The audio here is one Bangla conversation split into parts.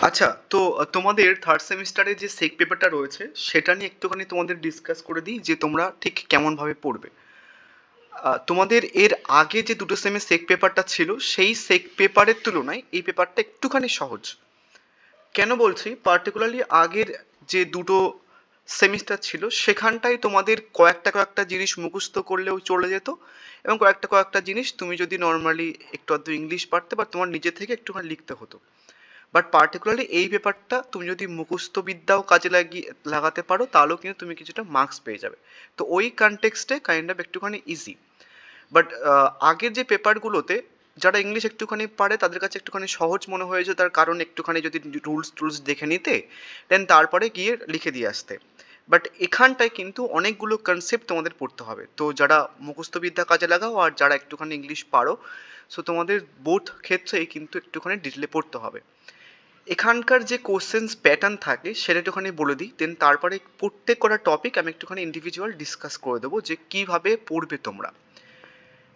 আচ্ছা, তো তোমাদের থার্ড সেমিস্টারে যে সেক পেপারটা রয়েছে সেটা নিয়ে একটুখানি তোমাদের ডিসকাস করে দিই যে তোমরা ঠিক কেমনভাবে পড়বে। তোমাদের এর আগে যে দুটো সেমে সেক পেপারটা ছিল সেই সেক পেপারের তুলনায় এই পেপারটা একটুখানি সহজ। কেন বলছি, পার্টিকুলারলি আগের যে দুটো সেমিস্টার ছিল সেখানটায় তোমাদের কয়েকটা জিনিস মুখস্থ করলেও চলে যেত, এবং কয়েকটা জিনিস তুমি যদি নর্মালি একটু আধটু ইংলিশ পারতে বা তোমার নিজে থেকে একটুখানি লিখতে হতো। বাট পার্টিকুলারলি এই পেপারটা তুমি যদি মুখস্থ বিদ্যাও কাজে লাগাতে পারো তাহলেও কিন্তু তুমি কিছুটা মার্কস পেয়ে যাবে। তো ওই কনটেক্সটে কাইন্ড অফ একটুখানি ইজি। বাট আগের যে পেপারগুলোতে যারা ইংলিশ একটুখানি পারে তাদের কাছে একটুখানি সহজ মনে হয়েছে, তার কারণ একটুখানি যদি রুলস দেখে নিতে দেন তারপরে গিয়ে লিখে দিয়ে আসতে। বাট এখানটায় কিন্তু অনেকগুলো কনসেপ্ট তোমাদের পড়তে হবে, তো যারা মুখস্থবিদ্যা কাজে লাগাও আর যারা একটুখানি ইংলিশ পারো, সো তোমাদের বোথ ক্ষেত্রেই কিন্তু একটুখানি ডিটেলে পড়তে হবে। এখানকার যে কোশ্চেন্স প্যাটার্ন থাকে সেটা একটুখানি বলে দিই, দেন তারপরে প্রত্যেক কটা টপিক আমি একটুখানি ইন্ডিভিজুয়াল ডিসকাস করে দেবো যে কীভাবে পড়বে তোমরা।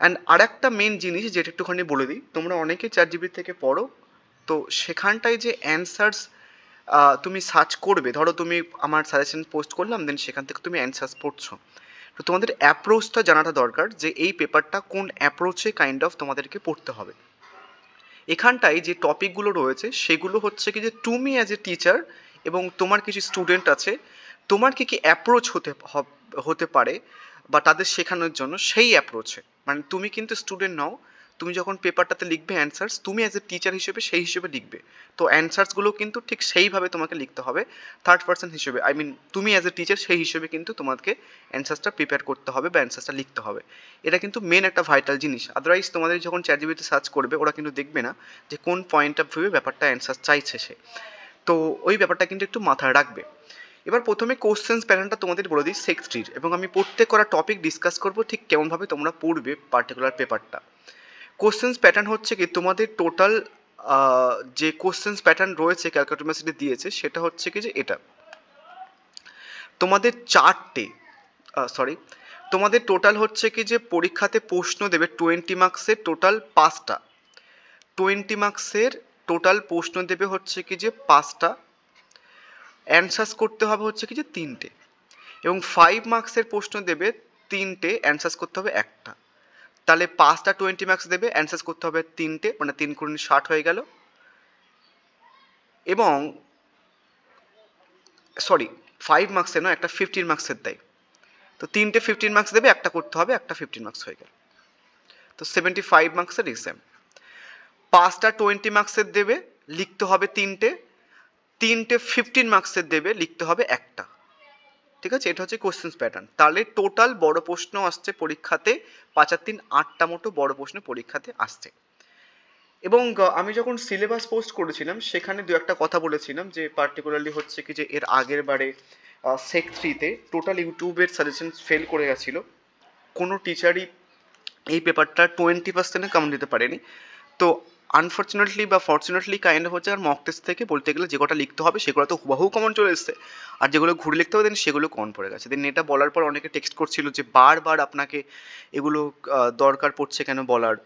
অ্যান্ড আর একটা মেন জিনিস যেটা একটুখানি বলে দিই, তোমরা অনেকে চ্যাটজিপিটি থেকে পড়ো, তো সেখানটায় যে অ্যান্সার্স তুমি সার্চ করবে, ধরো তুমি আমার সাজেশন পোস্ট করলাম দেন সেখান থেকে তুমি অ্যান্সার্স পড়ছো, তো তোমাদের অ্যাপ্রোচটা জানাটা দরকার যে এই পেপারটা কোন অ্যাপ্রোচে কাইন্ড অফ তোমাদেরকে পড়তে হবে। এখানটায় যে টপিকগুলো রয়েছে সেগুলো হচ্ছে কি যে তুমি অ্যাজ এ টিচার এবং তোমার কিছু স্টুডেন্ট আছে, তোমার কী কী অ্যাপ্রোচ হতে পারে বা তাদের শেখানোর জন্য সেই অ্যাপ্রোচে, মানে তুমি কিন্তু স্টুডেন্ট নও, তুমি যখন পেপারটাতে লিখবে অ্যান্সার্স তুমি অ্যাজ এ টিচার হিসেবে সেই হিসেবে লিখবে। তো অ্যান্সার্সগুলো কিন্তু ঠিক সেইভাবে তোমাকে লিখতে হবে, থার্ড পার্সন হিসেবে, আই মিন তুমি অ্যাজ এ টিচার সেই হিসেবে কিন্তু তোমাকে অ্যান্সার্সটা প্রিপেয়ার করতে হবে বা অ্যান্সার্সটা লিখতে হবে। এটা কিন্তু মেন একটা ভাইটাল জিনিস, আদারওয়াইজ তোমাদের যখন চ্যাটজিপিটিতে সার্চ করবে ওরা কিন্তু দেখবে না যে কোন পয়েন্ট অফ ভিউয়ে ব্যাপারটা অ্যান্সার চাইছে সে। তো ওই ব্যাপারটা কিন্তু একটু মাথায় রাখবে। এবার প্রথমে কোশ্চেন্স প্যাটার্নটা তোমাদের বলে দিই সেক্স থ্রির, এবং আমি প্রত্যেক করা টপিক ডিসকাস করবো ঠিক কেমনভাবে তোমরা পড়বে পার্টিকুলার পেপারটা। কোশ্চেন্স প্যাটার্ন হচ্ছে কি তোমাদের টোটাল যে কোশ্চেন্স প্যাটার্ন রয়েছে ক্যালকুলেটর ইউনিভার্সিটি দিয়েছে সেটা হচ্ছে কি যে এটা তোমাদের চারটে সরি তোমাদের টোটাল হচ্ছে কি যে পরীক্ষাতে প্রশ্ন দেবে 20 মার্কসের টোটাল 5টা, 20 মার্কসের টোটাল প্রশ্ন দেবে হচ্ছে কি যে 5টা, অ্যানসার্স করতে হবে হচ্ছে কি যে 3টে, এবং 5 মার্কসের প্রশ্ন দেবে 3টে, অ্যানসার্স করতে হবে একটা। তাহলে 5টা 20 মার্কস দেবে, অ্যানসার্স করতে হবে 3টে, মানে 3 × 60 হয়ে গেল। এবং সরি 5 মার্কসের নয়, একটা 15 মার্কসের দেয়, তো 3টে 15 মার্কস দেবে, একটা করতে হবে, একটা 15 মার্কস হয়ে গেল, তো 75 মার্কসের এক্সাম। 5টা 20 মার্কসের দেবে, লিখতে হবে 3টে, 3টে 15 মার্কসের দেবে, লিখতে হবে একটা। ঠিক আছে, এটা হচ্ছে কোশ্চেন্স প্যাটার্ন। তাহলে টোটাল বড় প্রশ্ন আসছে পরীক্ষাতে 5 আর 3 8টা মতো বড় প্রশ্ন পরীক্ষাতে আসছে। এবং আমি যখন সিলেবাস পোস্ট করেছিলাম সেখানে দু একটা কথা বলেছিলাম যে পার্টিকুলারলি হচ্ছে কি যে এর আগের বারে সেক থ্রিতে টোটাল ইউটিউবের সাজেশন ফেল করে গেছিলো, কোনো টিচারই এই পেপারটা 20% কমন দিতে পারেনি। তো আনফর্চুনেটলি বা ফর্চুনেটলি কাইন্ড অফ হচ্ছে আর মক টেস্ট থেকে বলতে গেলে যে কটা লিখতে হবে সেগুলো তো হুবাহু কমন চলে এসছে, আর যেগুলো ঘুরে লিখতে হবে দেন সেগুলো কমন পড়ে গেছে। দেন এটা বলার পর অনেকে টেক্সট করছিল যে বারবার আপনাকে এগুলো দরকার পড়ছে কেন বলার,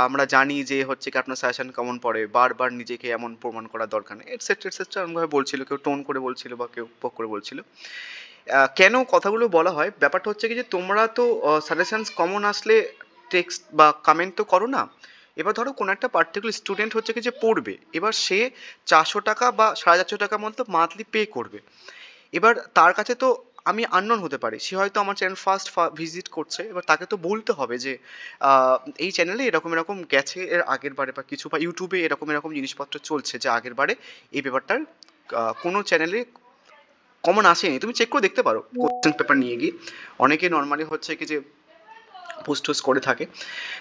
আমরা জানি যে হচ্ছে কি আপনার সাজেশন কমন পড়ে, বারবার নিজেকে এমন প্রমাণ করার দরকার নেই, এটসেট্রা এটসেট্রা এরকমভাবে বলছিল, কেউ টোন করে বলছিল বা কেউ পক করে বলছিল। কেন কথাগুলো বলা হয়, ব্যাপারটা হচ্ছে কি যে তোমরা তো সাজেশনস কমন আসলে টেক্সট বা কমেন্ট তো করো না। এবার ধরো কোনো একটা পার্টিকুলার স্টুডেন্ট হচ্ছে কি যে পড়বে, এবার সে 400 টাকা বা 450 টাকা মতো মান্থলি পে করবে। এবার তার কাছে তো আমি আননোন হতে পারি, সে হয়তো আমার চ্যানেল ফার্স্ট ভিজিট করছে, এবার তাকে তো বলতে হবে যে এই চ্যানেলে এরকম এরকম গেছে এর আগের বারে বা কিছু, বা ইউটিউবে এরকম এরকম জিনিসপত্র চলছে যে আগের বারে এই পেপারটার কোনো চ্যানেলে কমন আসেনি, তুমি চেক করে দেখতে পারো কোশ্চেন পেপার নিয়ে গিয়ে, অনেকে নর্মালি হচ্ছে কি যে পোস্ট টোস্ট করে থাকে।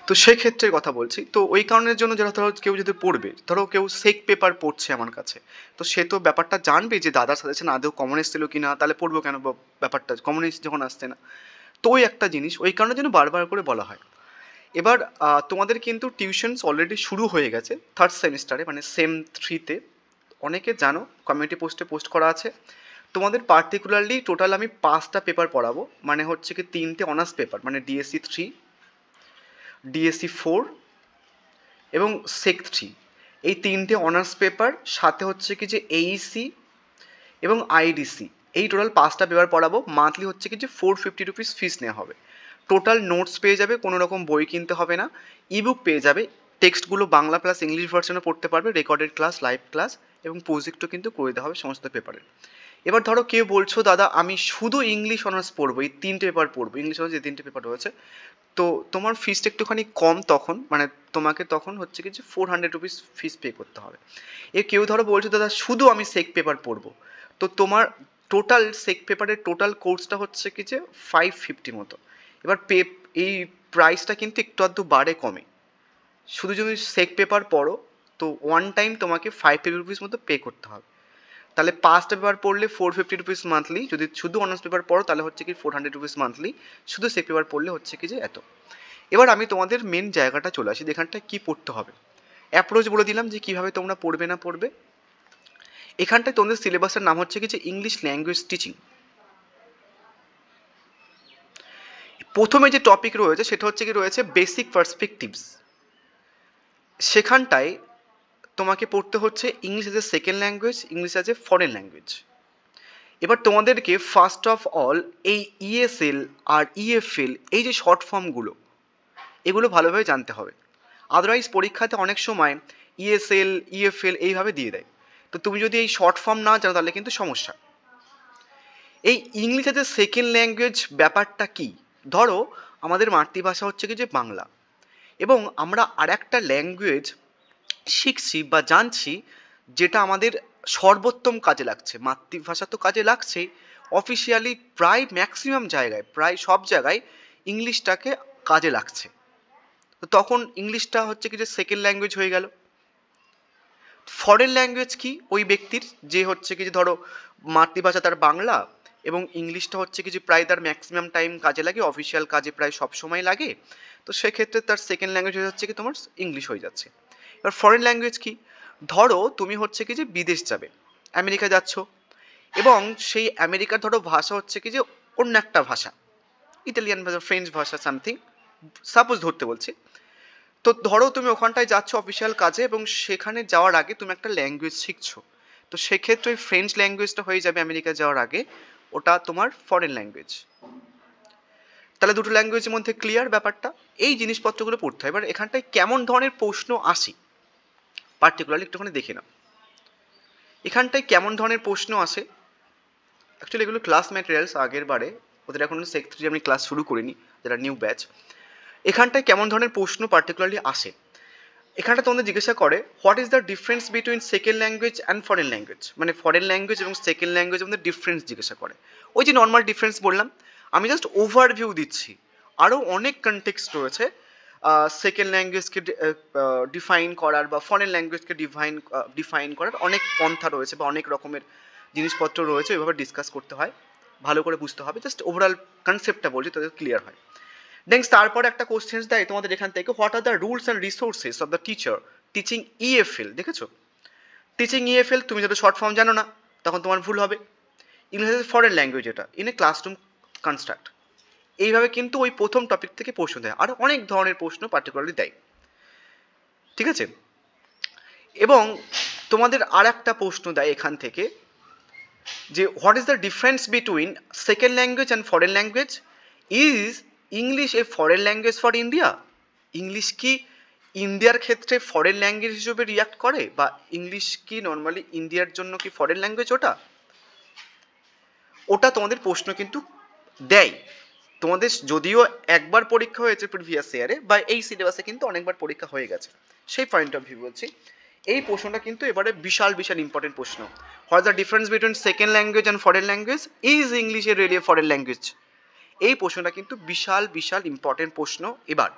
তো সেক্ষেত্রে কথা বলছি, তো ওই কারণের জন্য যারা ধরো কেউ যদি পড়বে, ধরো কেউ সেক পেপার পড়ছে আমার কাছে, তো সে তো ব্যাপারটা জানবে যে দাদার সাজেশন আদৌ কমন এসেছিল কি না, তাহলে পড়বো কেন ব্যাপারটা কমন যখন আসছে না। তো ওই একটা জিনিস, ওই কারণের জন্য বারবার করে বলা হয়। এবার তোমাদের কিন্তু টিউশনস অলরেডি শুরু হয়ে গেছে থার্ড সেমিস্টারে, মানে সেম থ্রিতে, অনেকে জানো কমিউনিটি পোস্টে পোস্ট করা আছে। তোমাদের পার্টিকুলারলি টোটাল আমি 5টা পেপার পড়াবো, মানে হচ্ছে কি 3টে অনার্স পেপার, মানে ডিএসসি 3, ডিএসসি 4 এবং সেক 3। এই তিনটে অনার্স পেপার, সাথে হচ্ছে কি যে এইসি এবং আইডিসি, এই টোটাল 5টা পেপার পড়াবো। মান্থলি হচ্ছে কি যে 450 রুপিস ফিস নেওয়া হবে। টোটাল নোটস পেয়ে যাবে, কোনো রকম বই কিনতে হবে না, ইবুক পেয়ে যাবে। টেক্সটগুলো বাংলা প্লাস ইংলিশ ভার্সনে পড়তে পারবে, রেকর্ডেড ক্লাস, লাইভ ক্লাস এবং প্রজেক্টও কিন্তু করে দেওয়া হবে সমস্ত পেপারের। এবার ধরো কেউ বলছো দাদা আমি শুধু ইংলিশ অনার্স পড়বো, এই তিনটে পেপার পড়বো, ইংলিশ অনার্স এই তিনটে পেপার রয়েছে, তো তোমার ফিসটা একটুখানি কম তখন, মানে তোমাকে তখন হচ্ছে কি যে 400 রুপিস ফিস পে করতে হবে। কেউ ধরো বলছো দাদা শুধু আমি সেক পেপার পড়বো, তো তোমার টোটাল সেক পেপারের টোটাল কোর্সটা হচ্ছে কি যে 550 মতো। এবার এই প্রাইসটা কিন্তু একটু আধটু বাড়ে কমে। শুধু যদি সেক পেপার পড়ো তো ওয়ান টাইম তোমাকে 550 রুপিস মতো পে করতে হবে। তাহলে 5টা পেপার পড়লে 450 রুপিস মান্থলি, যদি শুধু অনার্স পেপার পড়ো তাহলে হচ্ছে কি 400 রুপিস মান্থলি, শুধু সেক পেপার পড়লে হচ্ছে কি যে এত। এবার আমি তোমাদের মেন জায়গাটা চলে আসি, এখানটায় কী পড়তে হবে। অ্যাপ্রোচ বলে দিলাম যে কীভাবে তোমরা পড়বে না পড়বে। এখানটায় তোমাদের সিলেবাসের নাম হচ্ছে কি যে ইংলিশ ল্যাঙ্গুয়েজ টিচিং। প্রথমে যে টপিক রয়েছে সেটা হচ্ছে কি রয়েছে বেসিক পার্সপেক্টিভস। সেখানটায় তোমাকে পড়তে হচ্ছে English as a second language, English as A foreign language. এবার তোমাদেরকে ফার্স্ট অফ অল এই ইএসএল আর ইএফএল, এই যে শর্ট ফর্মগুলো, এগুলো ভালোভাবে জানতে হবে। আদারওয়াইজ পরীক্ষাতে অনেক সময় ইএসএল ইএফএল এইভাবে দিয়ে দেয়, তো তুমি যদি এই শর্ট ফর্ম না জানো তাহলে কিন্তু সমস্যা। এই English as a second language ব্যাপারটা কি? ধরো আমাদের মাতৃভাষা হচ্ছে কি যে বাংলা, এবং আমরা আর একটা ল্যাঙ্গুয়েজ শিখছি বা জানছি যেটা আমাদের সর্বোত্তম কাজে লাগছে। মাতৃভাষা তো কাজে লাগছেই, অফিসিয়ালি প্রায় ম্যাক্সিমাম জায়গায়, প্রায় সব জায়গায় ইংলিশটাকে কাজে লাগছে। তো তখন ইংলিশটা হচ্ছে কি যে সেকেন্ড ল্যাঙ্গুয়েজ হয়ে গেল। ফরেন ল্যাঙ্গুয়েজ কি? ওই ব্যক্তির যে হচ্ছে কি যে ধরো মাতৃভাষা তার বাংলা এবং ইংলিশটা হচ্ছে কি যে প্রায় তার ম্যাক্সিমাম টাইম কাজে লাগে, অফিসিয়াল কাজে প্রায় সব সময় লাগে, তো সেক্ষেত্রে তার সেকেন্ড ল্যাঙ্গুয়েজ হয়ে যাচ্ছে কি তোমার ইংলিশ হয়ে যাচ্ছে। এবার ফরেন ল্যাঙ্গুয়েজ কি? ধরো তুমি হচ্ছে কি যে বিদেশ যাবে, আমেরিকা যাচ্ছ, এবং সেই আমেরিকার ধরো ভাষা হচ্ছে কি যে অন্য একটা ভাষা, ইতালিয়ান ভাষা, ফ্রেঞ্চ ভাষা, সামথিং, সাপোজ ধরতে বলছি। তো ধরো তুমি ওখানটায় যাচ্ছ অফিসিয়াল কাজে এবং সেখানে যাওয়ার আগে তুমি একটা ল্যাঙ্গুয়েজ শিখছো, তো সেক্ষেত্রে ওই ফ্রেঞ্চ ল্যাঙ্গুয়েজটা হয়ে যাবে আমেরিকা যাওয়ার আগে, ওটা তোমার ফরেন ল্যাঙ্গুয়েজ। তাহলে দুটো ল্যাঙ্গুয়েজের মধ্যে ক্লিয়ার ব্যাপারটা। এই জিনিসপত্রগুলো পড়তে হয়। এবার এখানটায় কেমন ধরনের প্রশ্ন আসে পার্টিকুলারলি একটুখানি দেখে নাও। এখানটায় কেমন ধরনের প্রশ্ন আসে, অ্যাকচুয়ালি এগুলো ক্লাস ম্যাটেরিয়ালস আগের বারে, ওদের এখন সেক 3 আমি ক্লাস শুরু করিনি, যারা নিউ ব্যাচ। এখানটায় কেমন ধরনের প্রশ্ন পার্টিকুলারলি আসে, এখানটা তোমাদের জিজ্ঞাসা করে what is the difference between second language and foreign language, মানে ফরেন ল্যাঙ্গুয়েজ এবং সেকেন্ড ল্যাঙ্গুয়েজের মধ্যে ডিফারেন্স জিজ্ঞাসা করে। ওই যে নর্মাল ডিফারেন্স বললাম, আমি জাস্ট ওভারভিউ দিচ্ছি, আরও অনেক কনটেক্সট রয়েছে সেকেন্ড ল্যাঙ্গুয়েজকে ডিফাইন করার বা ফরেন ল্যাঙ্গুয়েজকে ডিফাইন করার অনেক পন্থা রয়েছে বা অনেক রকমের জিনিসপত্র রয়েছে, এভাবে ডিসকাস করতে হয়, ভালো করে বুঝতে হবে। জাস্ট ওভারঅল কনসেপ্টটা বলছি তাদের ক্লিয়ার হয়। নেক্সট তারপরে একটা কোশ্চেন দেয় তোমাদের এখান থেকে, what are the rules and resources of the teacher teaching EFL. দেখেছো, টিচিং ইএফএল তুমি যদি শর্ট ফর্ম জানো না তখন তোমার ভুল হবে। ইংলিশ ফরেন ল্যাঙ্গুয়েজ এটা ইন এ ক্লাসরুম কনস্ট্রাক্ট। এইভাবে কিন্তু ওই প্রথম টপিক থেকে প্রশ্ন দেয়, আর অনেক ধরনের প্রশ্ন পার্টিকুলারলি দেয়, ঠিক আছে। এবং তোমাদের আর একটা প্রশ্ন দেয় এখান থেকে যে what is the difference between second language and foreign language, is English A foreign language for India. English কি ইন্ডিয়ার ক্ষেত্রে ফরেন ল্যাঙ্গুয়েজ হিসেবে রিয়াক্ট করে, বা ইংলিশ কি নর্মালি ইন্ডিয়ার জন্য কি ফরেন ল্যাঙ্গুয়েজ? ওটা তোমাদের প্রশ্ন কিন্তু দেয়। তোমাদের যদিও একবার পরীক্ষা হয়েছে প্রিভিয়াস ইয়ারে বা এই সিলেবাসে কিন্তু অনেকবার পরীক্ষা হয়ে গেছে, সেই পয়েন্ট অফ ভিউ বলছি। এই প্রশ্নটা কিন্তু এবারে বিশাল বিশাল ইম্পর্টেন্ট প্রশ্ন। What the difference between second language and foreign language, is English a really foreign language? এই প্রশ্নটা কিন্তু বিশাল বিশাল ইম্পর্টেন্ট প্রশ্ন এবার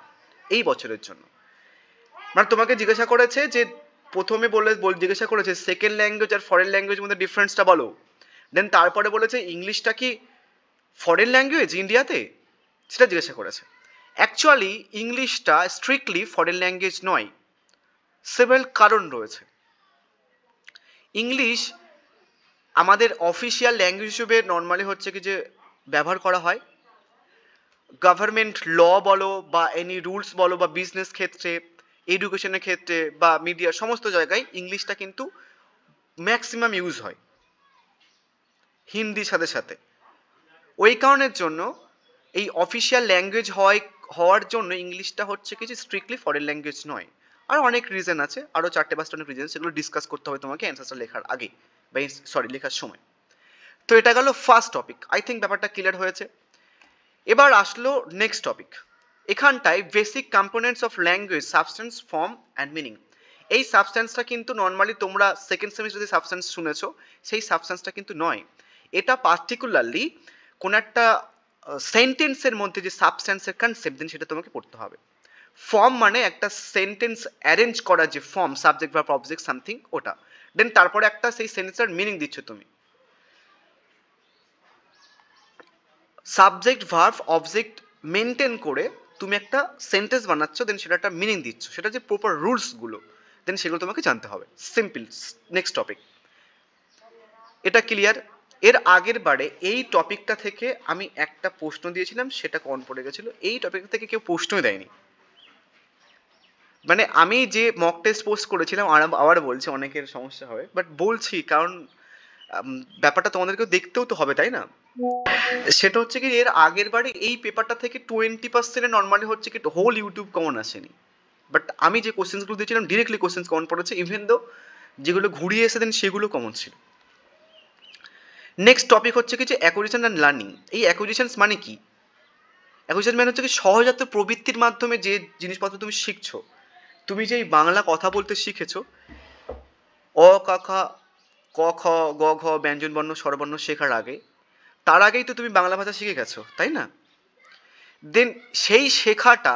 এই বছরের জন্য। মানে তোমাকে জিজ্ঞাসা করেছে যে প্রথমে জিজ্ঞাসা করেছে সেকেন্ড ল্যাঙ্গুয়েজ আর ফরেন ল্যাঙ্গুয়েজের মধ্যে ডিফারেন্সটা বলো, দেন তারপরে বলেছে ইংলিশটা কি ফরেন ল্যাঙ্গুয়েজ ইন্ডিয়াতে, সেটা জিজ্ঞাসা করেছে। অ্যাকচুয়ালি ইংলিশটা স্ট্রিক্টলি ফরেন ল্যাঙ্গুয়েজ নয়, সেভারাল কারণ রয়েছে। ইংলিশ আমাদের অফিসিয়াল ল্যাঙ্গুয়েজ হিসেবে নর্মালি হচ্ছে কি যে ব্যবহার করা হয়, গভর্নমেন্ট ল বলো বা এনি রুলস বলো বা বিজনেস ক্ষেত্রে, এডুকেশনের ক্ষেত্রে বা মিডিয়ার সমস্ত জায়গায় ইংলিশটা কিন্তু ম্যাক্সিমাম ইউজ হয় হিন্দির সাথে সাথে। ওই কারণের জন্য এই অফিসিয়াল ল্যাঙ্গুয়েজ হওয়ার জন্য ইংলিশটা হচ্ছে কিছু স্ট্রিক্টলি ফরেন ল্যাঙ্গুয়েজ নয়। আর অনেক রিজন আছে, আরও 4-5টা অনেক রিজন, সেগুলো ডিসকাস করতে হবে তোমাকে অ্যান্সারটা লেখার আগে বা লেখার সময়। তো এটা গেল ফার্স্ট টপিক। আই থিঙ্ক ব্যাপারটা ক্লিয়ার হয়েছে। এবার আসলো নেক্সট টপিক। এখানটায় basic components of language, substance, form and meaning. এই সাবস্টেন্সটা কিন্তু নর্মালি তোমরা সেকেন্ড সেমিস্টার যে সাবস্টেন্স শুনেছো সেই সাবস্টেন্সটা কিন্তু নয়। এটা পার্টিকুলারলি কোন একটা সেন্টেন্সের মধ্যে যে সাবস্টেন্সের কনসেপ্ট দেন সেটা তোমাকে পড়তে হবে। ফর্ম মানে একটা সেন্টেন্স অ্যারেঞ্জ করা যে form, subject verb object something, ওটা। দেন তারপরে একটা সেই সেন্টেন্সের মিনিং দিচ্ছ তুমি। সাবজেক্ট ভার্ব অবজেক্ট মেনটেন করে তুমি একটা সেন্টেন্স বানাচ্ছ, দেন সেটা একটা মিনিং দিচ্ছ, সেটা যে প্রপার রুলসগুলো দেন সেগুলো তোমাকে জানতে হবে। সিম্পল। Next topic. এটা ক্লিয়ার? এর আগের বারে এই টপিকটা থেকে আমি একটা প্রশ্ন দিয়েছিলাম, সেটা কমন পড়ে গেছিলো। এই টপিক থেকে কেউ প্রশ্নই দেয়নি। মানে আমি যে মক টেস্ট পোস্ট করেছিলাম, আবার বলছি অনেকের সমস্যা হবে, বাট বলছি কারণ ব্যাপারটা তোমাদেরকেও দেখতেও তো হবে, তাই না? সেটা হচ্ছে কি, এর আগের বারে এই পেপারটা থেকে 20% নর্মালি হচ্ছে কি হোল ইউটিউব কমন আসেনি। বাট আমি যে কোশ্চেন্সগুলো দিয়েছিলাম ডিরেক্টলি কোশ্চেন্স কমন পড়েছে, ইভেন দো যেগুলো ঘুরিয়ে এসে দেন সেগুলো কমন ছিল। নেক্সট টপিক হচ্ছে কি যে অ্যাকুইজিশন অ্যান্ড লার্নিং। এই অ্যাকুইজিশনস মানে কি? অ্যাকুইজিশন মানে হচ্ছে কি সহজাত প্রবৃত্তির মাধ্যমে যে জিনিসপত্র তুমি শিখছো। তুমি যেই বাংলা কথা বলতে শিখেছো, অ ক খ ক খ গ ঘ ব্যঞ্জনবর্ণ স্বরবর্ণ শেখার আগে, তার আগেই তো তুমি বাংলা ভাষা শিখে গেছো, তাই না? দেন সেই শেখাটা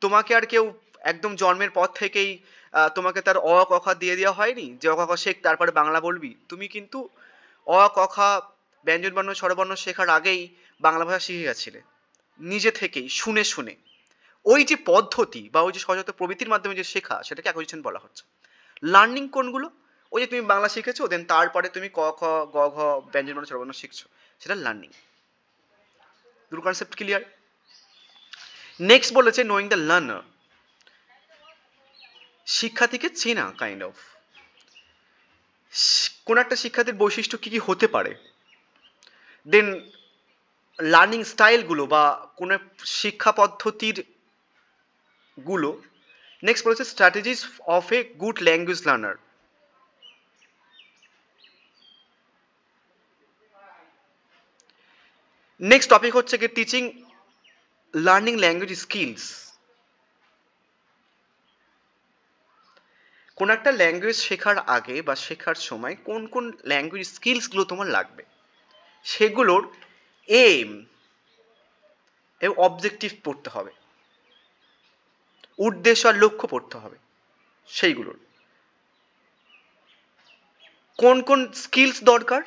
তোমাকে আর কেউ একদম জন্মের পর থেকেই তোমাকে তার অ ক খ দিয়ে দেওয়া হয়নি যে অ ক খ শেখ তারপরে বাংলা বলবি। তুমি কিন্তু অ ক খ ব্যঞ্জনবর্ণ স্বরবর্ণ শেখার আগেই বাংলা ভাষা শিখে গেছিলে নিজে থেকেই শুনে শুনে। ওই যে পদ্ধতি বা ওই যে সহজাত প্রবৃত্তির মাধ্যমে যে শেখা, সেটাকে অ্যাকুইজিশন বলা হচ্ছে। লার্নিং কোনগুলো? ওই যে তুমি বাংলা শিখেছো, দেন তারপরে তুমি ক খ গ ঘ ব্যঞ্জনবর্ণ স্বরবর্ণ শিখছো, সেটা লার্নিং। দুটো কনসেপ্ট ক্লিয়ার? নেক্সট বলেছে নোয়িং দ্য লার্নার, শিক্ষার্থীকে চেনা, কাইন্ড অফ। কোন একটা শিক্ষার্থীর বৈশিষ্ট্য কি কি হতে পারে, দেন লার্নিং স্টাইলগুলো বা কোনো শিক্ষা পদ্ধতির গুলো। নেক্সট বলেছে strategies of a good language learner. Next topic হচ্ছে কি টিচিং লার্নিং ল্যাঙ্গুয়েজ স্কিলস। কোন একটা ল্যাঙ্গুয়েজ শেখার আগে বা শেখার সময় কোন কোন ল্যাঙ্গুয়েজ স্কিলসগুলো তোমার লাগবে, সেগুলোর এম এবং অবজেক্টিভ পড়তে হবে, উদ্দেশ্য আর লক্ষ্য পড়তে হবে। সেইগুলোর কোন কোন স্কিলস দরকার,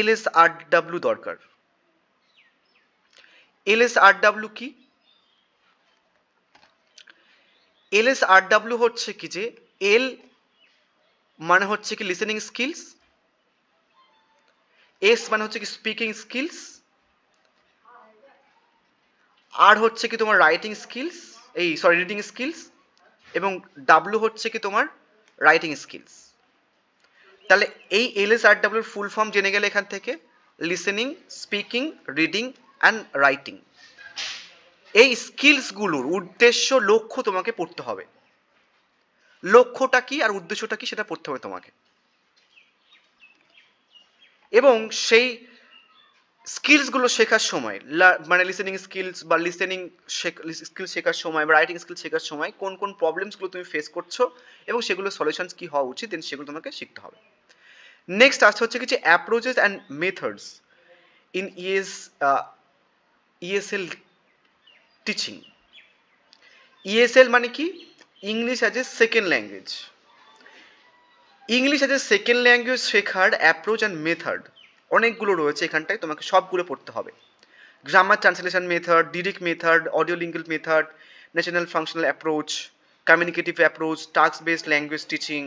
LSRW দরকার। LSRW কি? LSRW হচ্ছে কি যে এল মানে হচ্ছে কি লিসেনিং স্কিলস, এস মানে হচ্ছে কি স্পিকিং স্কিলস, আর হচ্ছে কি তোমার রাইটিং স্কিলস, রিডিং স্কিলস, এবং ডাব্লু হচ্ছে কি তোমার রাইটিং স্কিলস। তাহলে এই LSRW এর ফুল ফর্ম জেনে গেলে এখান থেকে, listening, speaking, reading and writing. এই স্কিলসগুলোর উদ্দেশ্য লক্ষ্য তোমাকে পড়তে হবে। লক্ষ্যটা কি আর উদ্দেশ্যটা কি সেটা পড়তে হবে তোমাকে। এবং সেই স্কিলসগুলো শেখার সময়, মানে লিসেনিং স্কিলস বা লিসেনিং স্কিল শেখার সময় বা রাইটিং স্কিল শেখার সময় কোন কোন প্রবলেমসগুলো তুমি ফেস করছো এবং সেগুলো সলিউশনস কি হওয়া উচিত, দেন সেগুলো তোমাকে শিখতে হবে। নেক্সট আসছে হচ্ছে কিছু approaches and methods in ESL teaching. ESL মানে কি? English as a second language. English as a second language শেখার অ্যাপ্রোচ অ্যান্ড মেথড অনেকগুলো রয়েছে, এখানটায় তোমাকে সবগুলো পড়তে হবে। Grammar translation method, direct method, audio lingual method, national functional approach, communicative approach, task based language teaching.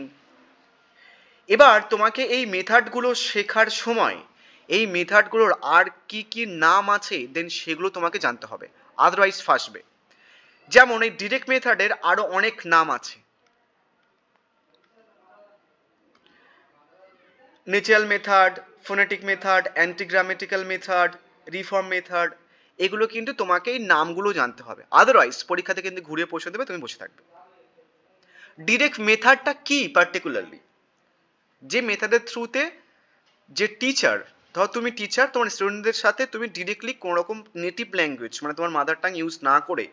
এবার তোমাকে এই মেথডগুলো শেখার সময় এই মেথডগুলোর আর কি কি নাম আছে দেন সেগুলো তোমাকে জানতে হবে, আদারওয়াইজ ফাঁসবে। যেমন এই ডিরেক্ট মেথডের আরো অনেক নাম আছে, natural method, phonetic method, antigrammatical method, reform method, এগুলো কিন্তু তোমাকে এই নামগুলো জানতে হবে, আদারওয়াইজ পরীক্ষাতে কিন্তু ঘুরিয়ে বসে দেবে, তুমি বসে থাকবে। ডিরেক্ট মেথডটা কি পার্টিকুলারলি, যে মেথডের থ্রুতে যে টিচার, ধর তুমি টিচার, তোমার স্টুডেন্টদের সাথে তুমি ডিরেক্টলি কোনো রকম নেটিভ ল্যাঙ্গুয়েজ মানে তোমার মাদার টাং ইউজ না করে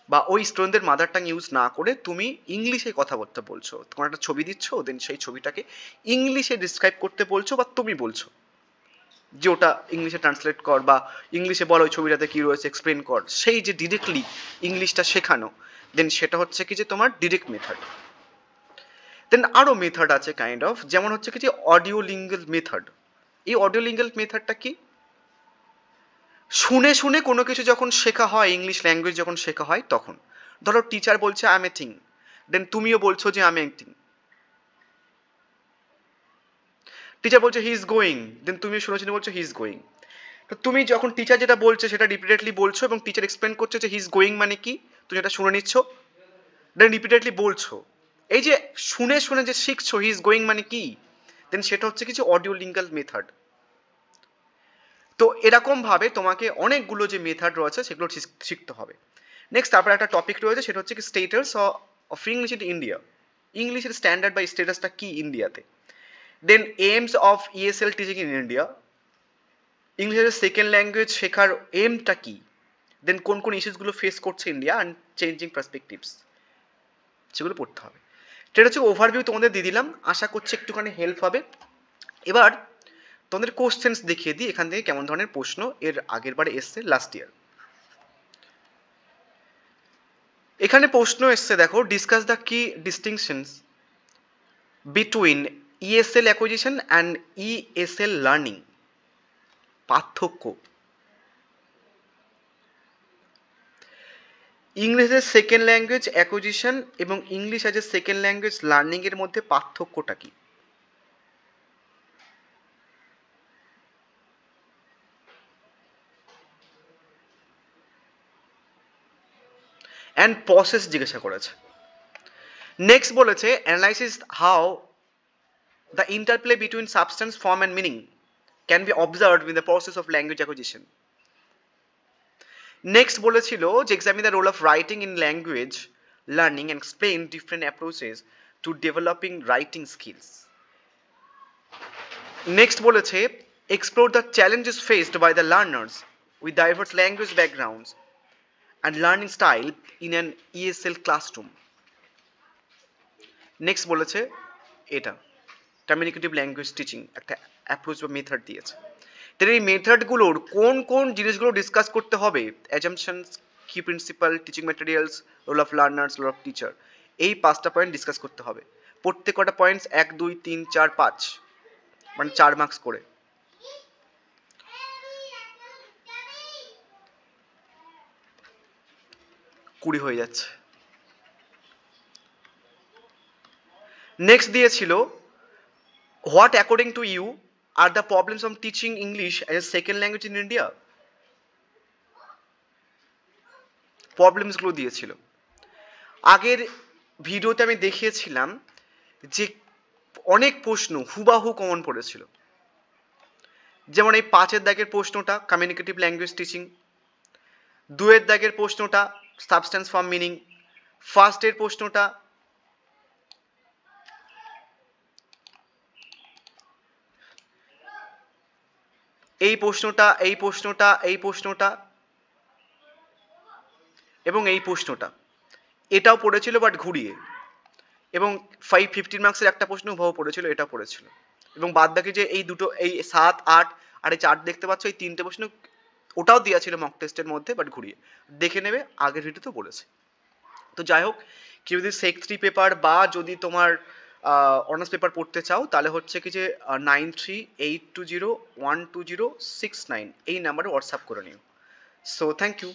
বা ওই স্টুডেন্টদের মাদার টাং ইউজ না করে তুমি ইংলিশে কথা বলতে বলছো, তোমার একটা ছবি দিচ্ছ, দেন সেই ছবিটাকে ইংলিশে ডিসক্রাইব করতে বলছো বা তুমি বলছো যে ওটা ইংলিশে ট্রান্সলেট কর বা ইংলিশে বল ওই ছবিটাতে কী রয়েছে এক্সপ্লেন কর, সেই যে ডিরেক্টলি ইংলিশটা শেখানো, দেন সেটা হচ্ছে কি যে তোমার ডিরেক্ট মেথড। দেন আরও মেথড আছে কাইন্ড অফ, যেমন হচ্ছে কি যে অডিও লিঙ্গল মেথড। এই অডিও লিঙ্গল মেথডটা কি, শুনে শুনে কোনো কিছু যখন শেখা হয়, ইংলিশ ল্যাঙ্গুয়েজ যখন শেখা হয় তখন, ধরো টিচার বলছে আই এম এ থিং, দেন তুমিও বলছো যে I M a thing. Teacher বলছে হি ইজ গোয়িং, দেন তুমিও শুনে শুনে বলছো হি ইজ গোয়িং। তো তুমি যখন টিচার যেটা বলছে সেটা রিপিটেডলি বলছো এবং টিচার এক্সপ্লেন করছে যে হি ইজ গোয়িং মানে কি, তুমি যেটা শুনে নিচ্ছ, দেন রিপিটেডলি বলছো। এই যে শুনে শুনে যে শিখছো হি ইজ গোয়িং মানে কি, দেন সেটা হচ্ছে কিছু অডিও লিঙ্গাল মেথড। তো এরকম ভাবে তোমাকে অনেকগুলো যে মেথড রয়েছে সেগুলো শিখতে হবে। নেক্সট তারপরে একটা টপিক রয়েছে, সেটা হচ্ছে কি status of English in India, ইংলিশের স্ট্যান্ডার্ড বা স্টেটাসটা কি ইন্ডিয়াতে। Then aims of ESL teaching in India, ইংলিশের সেকেন্ড ল্যাঙ্গুয়েজ শেখার এমটা কি, দেন কোন কোন ইস্যুসগুলো ফেস করছে ইন্ডিয়া অ্যান্ড চেঞ্জিং পার্সপেক্টিভস, সেগুলো পড়তে হবে। সেটা হচ্ছে ওভারভিউ তোমাদের দিয়ে দিলাম, আশা করছি একটুখানি হেল্প হবে। এবার তোমাদের কোশ্চেন্স দেখিয়ে দিই এখান থেকে কেমন ধরনের প্রশ্ন এর আগের বারে এসছে লাস্ট ইয়ার। এখানে প্রশ্ন এসছে দেখো, ডিসকাস দ্য কি ডিস্টিংশনস between ESL acquisition and ESL learning, পার্থক্য। ইংলিশ এর সেকেন্ড ল্যাঙ্গুয়েজ অ্যাকুইজিশন এবং English as a second language learning এর মধ্যে পার্থক্যটা কি? অ্যান্ড প্রসেস জিজ্ঞাসা করেছে। নেক্সট বলেছে analysis how the interplay between substance form and meaning can be observed in the process of language acquisition. Next বলেছিল যে examine the role of writing in language learning and explain different approaches to developing writing skills. Next বলেছে explore the challenges faced by the learners with diverse language backgrounds and learning style in an ESL classroom. Next বলেছে এটা কমিউনিকেটিভ ল্যাঙ্গুয়েজ টিচিং একটা অ্যাপ্রোচ বা মেথড দিয়েছে। তাহলে এই মেথডগুলোর কোন কোন জিনিসগুলো ডিসকাস করতে হবে, অ্যাজাম্পশনস, কি principle, teaching materials, role of learners, role of teacher, এই 5টা পয়েন্ট ডিসকাস করতে হবে। প্রত্যেক কটা পয়েন্টস 1 2 3 4 5 মানে 4 মার্কস করে। কুড়ি হয়ে যাচ্ছে। নেক্সট দিয়েছিল what according to you are the problems of teaching English as a second language in India, প্রবলেমসগুলো দিয়েছিল। আগের ভিডিওতে আমি দেখিয়েছিলাম যে অনেক প্রশ্ন হুবাহু কমন পড়েছিল, যেমন এই 5-এর দাগের প্রশ্নটা কমিউনিকেটিভ ল্যাঙ্গুয়েজ টিচিং, 2-এর দাগের প্রশ্নটা সাবস্টেন্স ফর্ম মিনিং, ফার্স্টের প্রশ্নটা এই প্রশ্নটা এই প্রশ্নটা এই প্রশ্নটা এবং এই প্রশ্নটা, এটাও পড়েছিল বাট ঘুরিয়ে, এবং 15 মার্কসের একটা প্রশ্ন হুবাহু পড়েছিল, এটাও পড়েছিল, এবং বাদ বাকি যে এই দুটো এই 7 8 আর এই 4 দেখতে পাচ্ছ, এই 3টে প্রশ্ন ওটাও দেওয়া ছিল মক টেস্টের মধ্যে বাট ঘুরিয়ে, দেখে নেবে আগের ভিডিওতে বলেছে। তো যাই হোক, কেউ যদি সেক 3 পেপার বা যদি তোমার অনার্স পেপার পড়তে চাও তাহলে হচ্ছে কি যে 9382012069 এই নাম্বারে হোয়াটসঅ্যাপ করে নিও। So thank you.